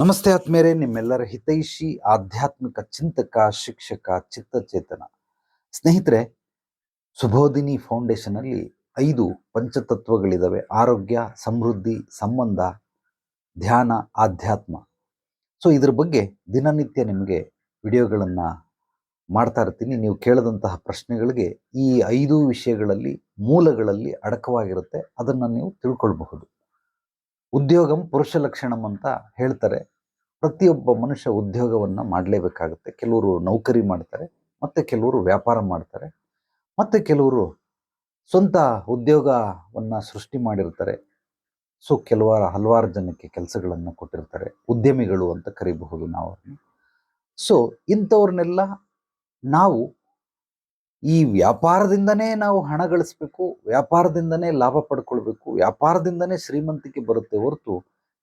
ನಮಸ್ತೆ ಆತ್ಮೇರೆ, ನಿಮ್ಮೆಲ್ಲರ ಹಿತೈಷಿ ಆಧ್ಯಾತ್ಮಿಕ ಚಿಂತಕ, ಶಿಕ್ಷಕ, ಚಿತ್ತಚೇತನ ಸ್ನೇಹಿತರೆ. ಸುಬೋಧಿನಿ ಫೌಂಡೇಶನ್ ಅಲ್ಲಿ 5 ಪಂಚತತ್ವಗಳಿದಾವೆ: ಆರೋಗ್ಯ, ಸಮೃದ್ಧಿ, ಸಂಬಂಧ, ಧ್ಯಾನ, ಆಧ್ಯಾತ್ಮ. ಸೊ ಇದ್ರ ಬಗ್ಗೆ ದಿನನಿತ್ಯ ನಿಮಗೆ ವಿಡಿಯೋಗಳನ್ನು ಮಾಡ್ತಾ ಇರ್ತೀನಿ. ನೀವು ಕೇಳಿದಂತಹ ಪ್ರಶ್ನೆಗಳಿಗೆ ಈ 5 ವಿಷಯಗಳಲ್ಲಿ, ಮೂಲಗಳಲ್ಲಿ ಅಡಕವಾಗಿರುತ್ತೆ. ಅದನ್ನು ನೀವು ತಿಳ್ಕೊಳ್ಬಹುದು. ಉದ್ಯೋಗಂ ಪುರುಷ ಲಕ್ಷಣಂ ಅಂತ ಹೇಳ್ತಾರೆ. ಪ್ರತಿಯೊಬ್ಬ ಮನುಷ್ಯ ಉದ್ಯೋಗವನ್ನು ಮಾಡಲೇಬೇಕಾಗುತ್ತೆ. ಕೆಲವರು ನೌಕರಿ ಮಾಡ್ತಾರೆ, ಮತ್ತು ಕೆಲವರು ವ್ಯಾಪಾರ ಮಾಡ್ತಾರೆ, ಮತ್ತು ಕೆಲವರು ಸ್ವಂತ ಉದ್ಯೋಗವನ್ನು ಸೃಷ್ಟಿ ಮಾಡಿರ್ತಾರೆ. ಸೊ ಹಲವಾರು ಜನಕ್ಕೆ ಕೆಲಸಗಳನ್ನು ಕೊಟ್ಟಿರ್ತಾರೆ. ಉದ್ಯಮಿಗಳು ಅಂತ ಕರಿಬಹುದು ನಾವು. ಸೊ ಇಂಥವ್ರನ್ನೆಲ್ಲ ನಾವು ಈ ವ್ಯಾಪಾರದಿಂದನೇ ನಾವು ಹಣ ಗಳಿಸ್ಬೇಕು, ವ್ಯಾಪಾರದಿಂದನೇ ಲಾಭ ಪಡ್ಕೊಳ್ಬೇಕು, ವ್ಯಾಪಾರದಿಂದನೇ ಶ್ರೀಮಂತಿಕೆ ಬರುತ್ತೆ ಹೊರತು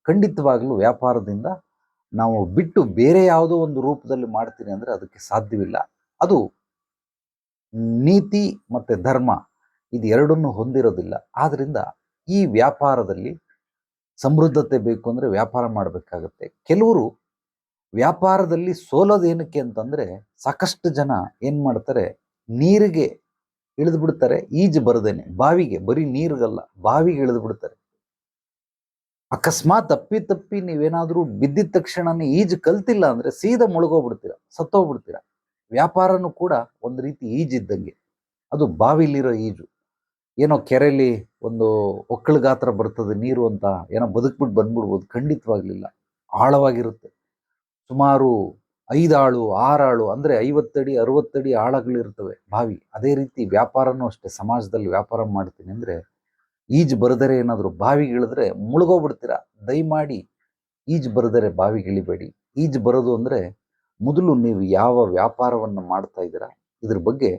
ಖಂಡಿತವಾಗ್ಲೂ ವ್ಯಾಪಾರದಿಂದ ನಾವು ಬಿಟ್ಟು ಬೇರೆ ಯಾವುದೋ ಒಂದು ರೂಪದಲ್ಲಿ ಮಾಡ್ತೀನಿ ಅಂದರೆ ಅದಕ್ಕೆ ಸಾಧ್ಯವಿಲ್ಲ. ಅದು ನೀತಿ ಮತ್ತು ಧರ್ಮ ಇದು ಎರಡನ್ನೂ ಹೊಂದಿರೋದಿಲ್ಲ. ಆದ್ದರಿಂದ ಈ ವ್ಯಾಪಾರದಲ್ಲಿ ಸಮೃದ್ಧತೆ ಬೇಕು ಅಂದರೆ ವ್ಯಾಪಾರ ಮಾಡಬೇಕಾಗುತ್ತೆ. ಕೆಲವರು ವ್ಯಾಪಾರದಲ್ಲಿ ಸೋಲೋದೇನಕ್ಕೆ ಅಂತಂದರೆ, ಸಾಕಷ್ಟು ಜನ ಏನು ಮಾಡ್ತಾರೆ, ನೀರಿಗೆ ಇಳಿದು ಬಿಡ್ತಾರೆ, ಈಜು ಬರದೇನೆ. ಬಾವಿಗೆ, ಬರೀ ನೀರಿಗಲ್ಲ, ಬಾವಿಗೆ ಇಳಿದು ಬಿಡ್ತಾರೆ. ಅಕಸ್ಮಾತ್ ತಪ್ಪಿ ನೀವೇನಾದರೂ ಬಿದ್ದಿದ ತಕ್ಷಣನೇ ಈಜು ಕಲ್ತಿಲ್ಲ ಅಂದರೆ ಸೀದಾ ಮುಳುಗೋಗ್ಬಿಡ್ತೀರ, ಸತ್ತೋಗ್ಬಿಡ್ತೀರ. ವ್ಯಾಪಾರನೂ ಕೂಡ ಒಂದು ರೀತಿ ಈಜಿದ್ದಂಗೆ. ಅದು ಬಾವಿಲಿರೋ ಈಜು. ಏನೋ ಕೆರೆಯಲ್ಲಿ ಒಂದು ಒಕ್ಕಳ ಗಾತ್ರ ಬರ್ತದೆ ನೀರು ಅಂತ ಏನೋ ಬದುಕ್ಬಿಟ್ಟು ಬಂದ್ಬಿಡ್ಬೋದು, ಖಂಡಿತವಾಗ್ಲಿಲ್ಲ. ಆಳವಾಗಿರುತ್ತೆ. ಸುಮಾರು 5 ಆಳು 6 ಆಳು ಅಂದರೆ 50 ಅಡಿ 60 ಅಡಿ ಆಳಗಳಿರ್ತವೆ ಬಾವಿ. ಅದೇ ರೀತಿ ವ್ಯಾಪಾರನೂ ಅಷ್ಟೇ. ಸಮಾಜದಲ್ಲಿ ವ್ಯಾಪಾರ ಮಾಡ್ತೀನಿ ಅಂದರೆ ಈಜು ಬರದರೆ ಏನಾದರೂ ಬಾವಿಗೆ ಇಳಿದ್ರೆ ಮುಳುಗೋಗ್ಬಿಡ್ತೀರ. ದಯಮಾಡಿ ಈಜು ಬರದರೆ ಬಾವಿಗೆ ಇಳಿಬೇಡಿ. ಈಜು ಬರೋದು ಅಂದರೆ ಮೊದಲು ನೀವು ಯಾವ ವ್ಯಾಪಾರವನ್ನು ಮಾಡ್ತಾ ಇದ್ದೀರಾ ಇದ್ರ ಬಗ್ಗೆ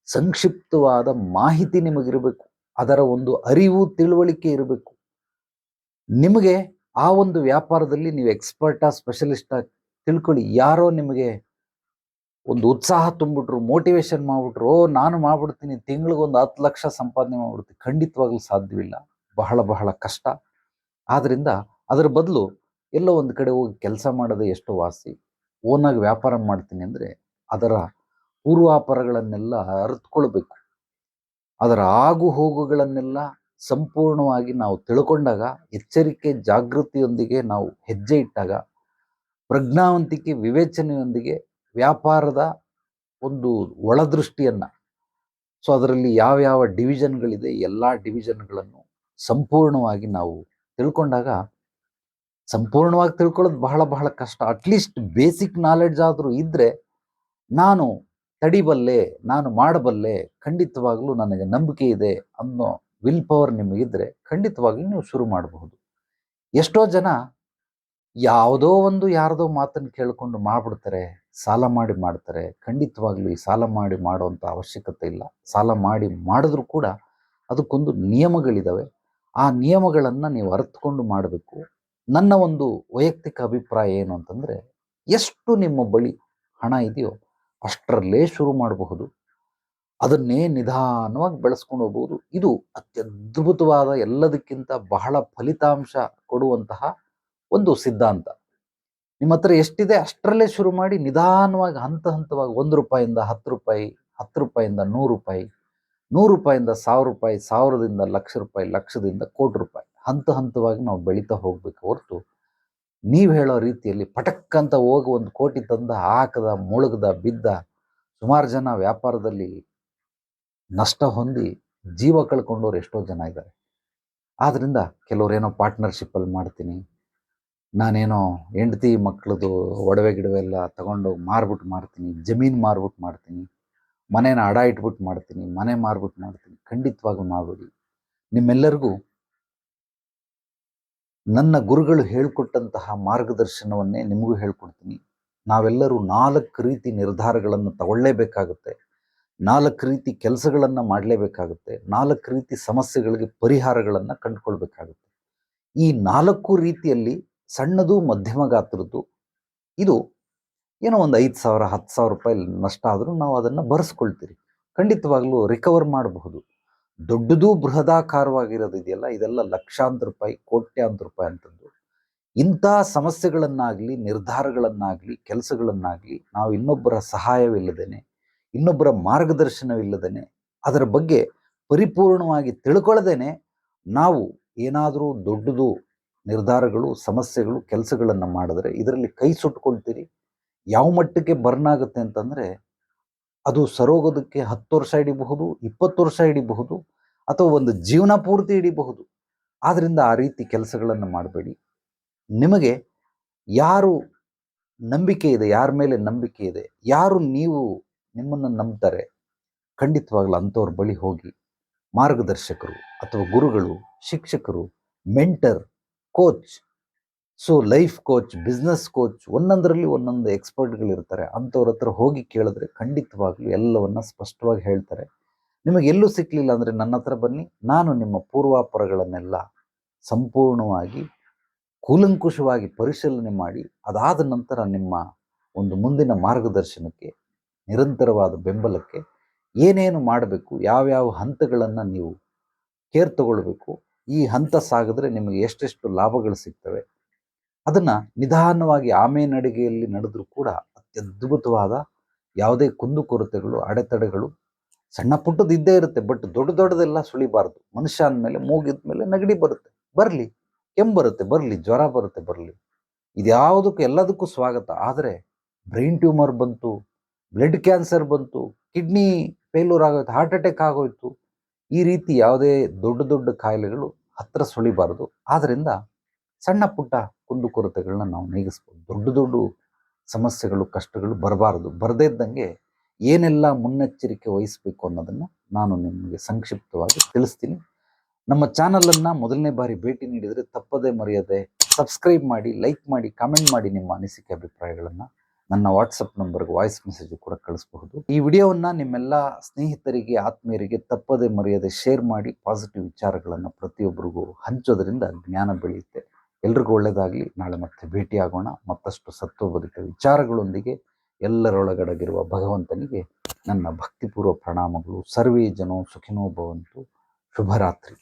ಸಂಕ್ಷಿಪ್ತವಾದ ಮಾಹಿತಿ ನಿಮಗಿರಬೇಕು. ಅದರ ಒಂದು ಅರಿವು, ತಿಳುವಳಿಕೆ ಇರಬೇಕು. ನಿಮಗೆ ಆ ಒಂದು ವ್ಯಾಪಾರದಲ್ಲಿ ನೀವು ಎಕ್ಸ್ಪರ್ಟಾ, ಸ್ಪೆಷಲಿಸ್ಟಾ ತಿಳ್ಕೊಳ್ಳಿ. ಯಾರೋ ನಿಮಗೆ ಒಂದು ಉತ್ಸಾಹ ತುಂಬಿಟ್ರು, ಮೋಟಿವೇಶನ್ ಮಾಡಿಬಿಟ್ರು, ನಾನು ಮಾಡ್ಬಿಡ್ತೀನಿ, ತಿಂಗಳಿಗೊಂದು 10 ಲಕ್ಷ ಸಂಪಾದನೆ ಮಾಡ್ಬಿಡ್ತೀನಿ, ಖಂಡಿತವಾಗ್ಲೂ ಸಾಧ್ಯವಿಲ್ಲ. ಬಹಳ ಬಹಳ ಕಷ್ಟ. ಆದ್ದರಿಂದ ಅದರ ಬದಲು ಎಲ್ಲೋ ಒಂದು ಕಡೆ ಹೋಗಿ ಕೆಲಸ ಮಾಡೋದೇ ಎಷ್ಟೋ ವಾಸಿ. ಓನಾಗಿ ವ್ಯಾಪಾರ ಮಾಡ್ತೀನಿ ಅಂದರೆ ಅದರ ಪೂರ್ವಾಪರಗಳನ್ನೆಲ್ಲ ಅರಿತುಕೊಳ್ಬೇಕು. ಅದರ ಆಗು ಹೋಗುಗಳನ್ನೆಲ್ಲ ಸಂಪೂರ್ಣವಾಗಿ ನಾವು ತಿಳ್ಕೊಂಡಾಗ, ಎಚ್ಚರಿಕೆ ಜಾಗೃತಿಯೊಂದಿಗೆ ನಾವು ಹೆಜ್ಜೆ ಇಟ್ಟಾಗ, ಪ್ರಜ್ಞಾವಂತಿಕೆ ವಿವೇಚನೆಯೊಂದಿಗೆ ವ್ಯಾಪಾರದ ಒಂದು ಒಳದೃಷ್ಟಿಯನ್ನು, ಸೊ ಅದರಲ್ಲಿ ಯಾವ್ಯಾವ ಡಿವಿಷನ್ಗಳಿದೆ ಎಲ್ಲ ಡಿವಿಷನ್ಗಳನ್ನು ಸಂಪೂರ್ಣವಾಗಿ ನಾವು ತಿಳ್ಕೊಂಡಾಗ, ಸಂಪೂರ್ಣವಾಗಿ ತಿಳ್ಕೊಳ್ಳೋದು ಬಹಳ ಬಹಳ ಕಷ್ಟ. ಅಟ್ಲೀಸ್ಟ್ ಬೇಸಿಕ್ ನಾಲೆಡ್ಜ್ ಆದರೂ ಇದ್ದರೆ ನಾನು ತಡಿಬಲ್ಲೆ, ನಾನು ಮಾಡಬಲ್ಲೆ, ಖಂಡಿತವಾಗ್ಲೂ ನನಗೆ ನಂಬಿಕೆ ಇದೆ ಅನ್ನೋ ವಿಲ್ ಪವರ್ ನಿಮಗಿದ್ರೆ ಖಂಡಿತವಾಗ್ಲೂ ನೀವು ಶುರು ಮಾಡಬಹುದು. ಎಷ್ಟೋ ಜನ ಯಾವುದೋ ಒಂದು ಯಾರದೋ ಮಾತನ್ನು ಕೇಳಿಕೊಂಡು ಮಾಡ್ಬಿಡ್ತಾರೆ, ಸಾಲ ಮಾಡಿ ಮಾಡ್ತಾರೆ. ಖಂಡಿತವಾಗ್ಲೂ ಈ ಸಾಲ ಮಾಡಿ ಮಾಡುವಂಥ ಅವಶ್ಯಕತೆ ಇಲ್ಲ. ಸಾಲ ಮಾಡಿ ಮಾಡಿದ್ರೂ ಕೂಡ ಅದಕ್ಕೊಂದು ನಿಯಮಗಳಿದ್ದಾವೆ. ಆ ನಿಯಮಗಳನ್ನು ನೀವು ಅರ್ಥಕೊಂಡು ಮಾಡಬೇಕು. ನನ್ನ ಒಂದು ವೈಯಕ್ತಿಕ ಅಭಿಪ್ರಾಯ ಏನು ಅಂತಂದರೆ, ಎಷ್ಟು ನಿಮ್ಮ ಬಳಿ ಹಣ ಇದೆಯೋ ಅಷ್ಟರಲ್ಲೇ ಶುರು ಮಾಡಬಹುದು. ಅದನ್ನೇ ನಿಧಾನವಾಗಿ ಬೆಳೆಸ್ಕೊಂಡು ಹೋಗ್ಬೋದು. ಇದು ಅತ್ಯದ್ಭುತವಾದ, ಎಲ್ಲದಕ್ಕಿಂತ ಬಹಳ ಫಲಿತಾಂಶ ಕೊಡುವಂತಹ ಒಂದು ಸಿದ್ಧಾಂತ. ನಿಮ್ಮ ಹತ್ರ ಎಷ್ಟಿದೆ ಅಷ್ಟರಲ್ಲೇ ಶುರು ಮಾಡಿ ನಿಧಾನವಾಗಿ ಹಂತ ಹಂತವಾಗಿ 1 ರೂಪಾಯಿಂದ 10 ರೂಪಾಯಿ, 10 ರೂಪಾಯಿಂದ 100 ರೂಪಾಯಿ, 100 ರೂಪಾಯಿಂದ 1000 ರೂಪಾಯಿ, 1000ದಿಂದ ಲಕ್ಷ ರೂಪಾಯಿ, ಲಕ್ಷದಿಂದ ಕೋಟಿ ರೂಪಾಯಿ, ಹಂತ ಹಂತವಾಗಿ ನಾವು ಬೆಳೀತಾ ಹೋಗ್ಬೇಕು ಹೊರತು ನೀವು ಹೇಳೋ ರೀತಿಯಲ್ಲಿ ಪಟಕ್ ಅಂತ ಹೋಗಿ 1 ಕೋಟಿ ತಂದ ಹಾಕದ, ಮುಳುಗದ, ಬಿದ್ದ ಸುಮಾರು ಜನ ವ್ಯಾಪಾರದಲ್ಲಿ ನಷ್ಟ ಹೊಂದಿ ಜೀವ ಕಳ್ಕೊಂಡವ್ರು ಎಷ್ಟೋ ಜನ ಇದ್ದಾರೆ. ಆದ್ದರಿಂದ ಕೆಲವರೇನೋ ಪಾರ್ಟ್ನರ್ಶಿಪ್ಪಲ್ಲಿ ಮಾಡ್ತೀನಿ, ನಾನೇನೋ ಹೆಂಡತಿ ಮಕ್ಕಳದು ಒಡವೆ ಗಿಡವೆ ಎಲ್ಲ ತಗೊಂಡೋಗಿ ಮಾರ್ಬಿಟ್ಟು ಮಾಡ್ತೀನಿ, ಜಮೀನು ಮಾರ್ಬಿಟ್ಟು ಮಾಡ್ತೀನಿ, ಮನೇನ ಅಡ ಇಟ್ಬಿಟ್ಟು ಮಾಡ್ತೀನಿ, ಮನೆ ಮಾರ್ಬಿಟ್ಟು ಮಾಡ್ತೀನಿ. ಖಂಡಿತವಾಗ್ಲೂ ಮಾಡಬೇಡಿ. ನಿಮ್ಮೆಲ್ಲರಿಗೂ ನನ್ನ ಗುರುಗಳು ಹೇಳ್ಕೊಟ್ಟಂತಹ ಮಾರ್ಗದರ್ಶನವನ್ನೇ ನಿಮಗೂ ಹೇಳ್ಕೊಡ್ತೀನಿ. ನಾವೆಲ್ಲರೂ 4 ರೀತಿ ನಿರ್ಧಾರಗಳನ್ನು ತಗೊಳ್ಳೇಬೇಕಾಗುತ್ತೆ, 4 ರೀತಿ ಕೆಲಸಗಳನ್ನು ಮಾಡಲೇಬೇಕಾಗುತ್ತೆ, 4 ರೀತಿ ಸಮಸ್ಯೆಗಳಿಗೆ ಪರಿಹಾರಗಳನ್ನು ಕಂಡುಕೊಳ್ಬೇಕಾಗುತ್ತೆ. ಈ 4 ರೀತಿಯಲ್ಲಿ ಸಣ್ಣದು, ಮಧ್ಯಮ ಗಾತ್ರದ್ದು, ಇದು ಏನೋ ಒಂದು 5,000 10,000 ರೂಪಾಯಿ ನಷ್ಟ ಆದರೂ ನಾವು ಅದನ್ನು ಭರಿಸ್ಕೊಳ್ತೀರಿ, ಖಂಡಿತವಾಗ್ಲೂ ರಿಕವರ್ ಮಾಡಬಹುದು. ದೊಡ್ಡದು ಬೃಹದಾಕಾರವಾಗಿರೋದು ಇದೆಯಲ್ಲ, ಇದೆಲ್ಲ ಲಕ್ಷಾಂತರ ರೂಪಾಯಿ, ಕೋಟ್ಯಾಂತರ ರೂಪಾಯಿ ಅಂತದ್ದು. ಇಂಥ ಸಮಸ್ಯೆಗಳನ್ನಾಗಲಿ, ನಿರ್ಧಾರಗಳನ್ನಾಗಲಿ, ಕೆಲಸಗಳನ್ನಾಗಲಿ ನಾವು ಇನ್ನೊಬ್ಬರ ಸಹಾಯವಿಲ್ಲದೇನೆ, ಇನ್ನೊಬ್ಬರ ಮಾರ್ಗದರ್ಶನವಿಲ್ಲದೇನೆ, ಅದರ ಬಗ್ಗೆ ಪರಿಪೂರ್ಣವಾಗಿ ತಿಳ್ಕೊಳ್ಳದೇನೆ ನಾವು ಏನಾದರೂ ದೊಡ್ಡದು ನಿರ್ಧಾರಗಳು, ಸಮಸ್ಯೆಗಳು, ಕೆಲಸಗಳನ್ನು ಮಾಡಿದ್ರೆ ಇದರಲ್ಲಿ ಕೈ ಸುಟ್ಕೊಳ್ತೀರಿ. ಯಾವ ಮಟ್ಟಕ್ಕೆ ಬರ್ನ್ ಆಗುತ್ತೆ ಅಂತಂದರೆ, ಅದು ಸರೋಗೋದಕ್ಕೆ 10 ವರ್ಷ ಹಿಡಿಬಹುದು, 20 ವರ್ಷ ಹಿಡಿಬಹುದು, ಅಥವಾ ಒಂದು ಜೀವನ ಪೂರ್ತಿ ಹಿಡಿಬಹುದು. ಆದ್ದರಿಂದ ಆ ರೀತಿ ಕೆಲಸಗಳನ್ನು ಮಾಡಬೇಡಿ. ನಿಮಗೆ ಯಾರು ನಂಬಿಕೆ ಇದೆ, ಯಾರ ಮೇಲೆ ನಂಬಿಕೆ ಇದೆ, ಯಾರು ನಿಮ್ಮನ್ನು ನಂಬ್ತಾರೆ, ಖಂಡಿತವಾಗ್ಲೂ ಅಂಥವ್ರ ಬಳಿ ಹೋಗಿ. ಮಾರ್ಗದರ್ಶಕರು ಅಥವಾ ಗುರುಗಳು, ಶಿಕ್ಷಕರು, mentor, coach, life coach, business coach, ಒಂದೊಂದರಲ್ಲಿ ಒಂದೊಂದು ಎಕ್ಸ್ಪರ್ಟ್ಗಳಿರ್ತಾರೆ. ಅಂಥವ್ರ ಹತ್ರ ಹೋಗಿ ಕೇಳಿದ್ರೆ ಖಂಡಿತವಾಗ್ಲೂ ಎಲ್ಲವನ್ನ ಸ್ಪಷ್ಟವಾಗಿ ಹೇಳ್ತಾರೆ. ನಿಮಗೆ ಎಲ್ಲೂ ಸಿಕ್ಕಲಿಲ್ಲ ಅಂದರೆ ನನ್ನ ಹತ್ರ ಬನ್ನಿ. ನಾನು ನಿಮ್ಮ ಪೂರ್ವಾಪರಗಳನ್ನೆಲ್ಲ ಸಂಪೂರ್ಣವಾಗಿ ಕೂಲಂಕುಷವಾಗಿ ಪರಿಶೀಲನೆ ಮಾಡಿ, ಅದಾದ ನಂತರ ನಿಮ್ಮ ಒಂದು ಮುಂದಿನ ಮಾರ್ಗದರ್ಶನಕ್ಕೆ, ನಿರಂತರವಾದ ಬೆಂಬಲಕ್ಕೆ ಏನೇನು ಮಾಡಬೇಕು, ಯಾವ್ಯಾವ ಹಂತಗಳನ್ನು ನೀವು ಕೇರ್ ತಗೊಳ್ಬೇಕು, ಈ ಹಂತ ಸಾಗಿದ್ರೆ ನಿಮಗೆ ಎಷ್ಟೆಷ್ಟು ಲಾಭಗಳು ಸಿಗ್ತವೆ, ಅದನ್ನು ನಿಧಾನವಾಗಿ ನಡಿಗೆಯಲ್ಲಿ ನಡೆದರೂ ಕೂಡ ಅತ್ಯದ್ಭುತವಾದ ಯಾವುದೇ ಕುಂದುಕೊರತೆಗಳು, ಅಡೆತಡೆಗಳು ಸಣ್ಣ ಪುಟ್ಟದ್ದು ಇದ್ದೇ ಇರುತ್ತೆ. ಬಟ್ ದೊಡ್ಡದೆಲ್ಲ ಸುಳಿಬಾರ್ದು. ಮನುಷ್ಯ ಅಂದಮೇಲೆ ಮೂಗಿದ ಮೇಲೆ ನೆಗಡಿ ಬರುತ್ತೆ, ಬರಲಿ. ಕೆಮ್ಮು ಬರುತ್ತೆ, ಬರಲಿ. ಜ್ವರ ಬರುತ್ತೆ, ಬರಲಿ. ಇದ್ಯಾವುದಕ್ಕೂ ಎಲ್ಲದಕ್ಕೂ ಸ್ವಾಗತ. ಆದರೆ ಬ್ರೈನ್ ಟ್ಯೂಮರ್ ಬಂತು, ಬ್ಲಡ್ ಕ್ಯಾನ್ಸರ್ ಬಂತು, ಕಿಡ್ನಿ ಫೇಲ್ಯೂರ್ ಆಗೋಯ್ತು, ಹಾರ್ಟ್ ಅಟ್ಯಾಕ್ ಆಗೋಯ್ತು, ಈ ರೀತಿ ಯಾವುದೇ ದೊಡ್ಡ ಕಾಯಿಲೆಗಳು ಹತ್ರ ಸುಳಿಬಾರದು. ಆದ್ದರಿಂದ ಸಣ್ಣ ಪುಟ್ಟ ಕುಂದುಕೊರತೆಗಳನ್ನ ನಾವು ನೀಗಿಸ್ಬೋದು. ದೊಡ್ಡ ಸಮಸ್ಯೆಗಳು, ಕಷ್ಟಗಳು ಬರಬಾರದು. ಬರದೇ ಇದ್ದಂಗೆ ಏನೆಲ್ಲ ಮುನ್ನೆಚ್ಚರಿಕೆ ವಹಿಸಬೇಕು ಅನ್ನೋದನ್ನು ನಾನು ನಿಮಗೆ ಸಂಕ್ಷಿಪ್ತವಾಗಿ ತಿಳಿಸ್ತೀನಿ. ನಮ್ಮ ಚಾನಲನ್ನು ಮೊದಲನೇ ಬಾರಿ ಭೇಟಿ ನೀಡಿದರೆ ತಪ್ಪದೇ ಮರೆಯದೆ ಸಬ್ಸ್ಕ್ರೈಬ್ ಮಾಡಿ, ಲೈಕ್ ಮಾಡಿ, ಕಾಮೆಂಟ್ ಮಾಡಿ. ನಿಮ್ಮ ಅನಿಸಿಕೆ ಅಭಿಪ್ರಾಯಗಳನ್ನು ನನ್ನ ವಾಟ್ಸಪ್ ನಂಬರ್ಗೆ ವಾಯ್ಸ್ ಮೆಸೇಜ್ ಕೂಡ ಕಳಿಸಬಹುದು. ಈ ವಿಡಿಯೋವನ್ನು ನಿಮ್ಮೆಲ್ಲ ಸ್ನೇಹಿತರಿಗೆ, ಆತ್ಮೀಯರಿಗೆ ತಪ್ಪದೇ ಮರೆಯದೆ ಶೇರ್ ಮಾಡಿ. ಪಾಸಿಟಿವ್ ವಿಚಾರಗಳನ್ನು ಪ್ರತಿಯೊಬ್ಬರಿಗೂ ಹಂಚೋದ್ರಿಂದ ಜ್ಞಾನ ಬೆಳೆಯುತ್ತೆ. ಎಲ್ರಿಗೂ ಒಳ್ಳೆಯದಾಗಲಿ. ನಾಳೆ ಮತ್ತೆ ಭೇಟಿಯಾಗೋಣ ಮತ್ತಷ್ಟು ಸತ್ವಬೋಧಿತ ವಿಚಾರಗಳೊಂದಿಗೆ. ಎಲ್ಲರೊಳಗಡಗಿರುವ ಭಗವಂತನಿಗೆ ನನ್ನ ಭಕ್ತಿಪೂರ್ವ ಪ್ರಣಾಮಗಳು. ಸರ್ವೇ ಜನೋ ಸುಖಿನೋ ಭವಂತು. ಶುಭರಾತ್ರಿ.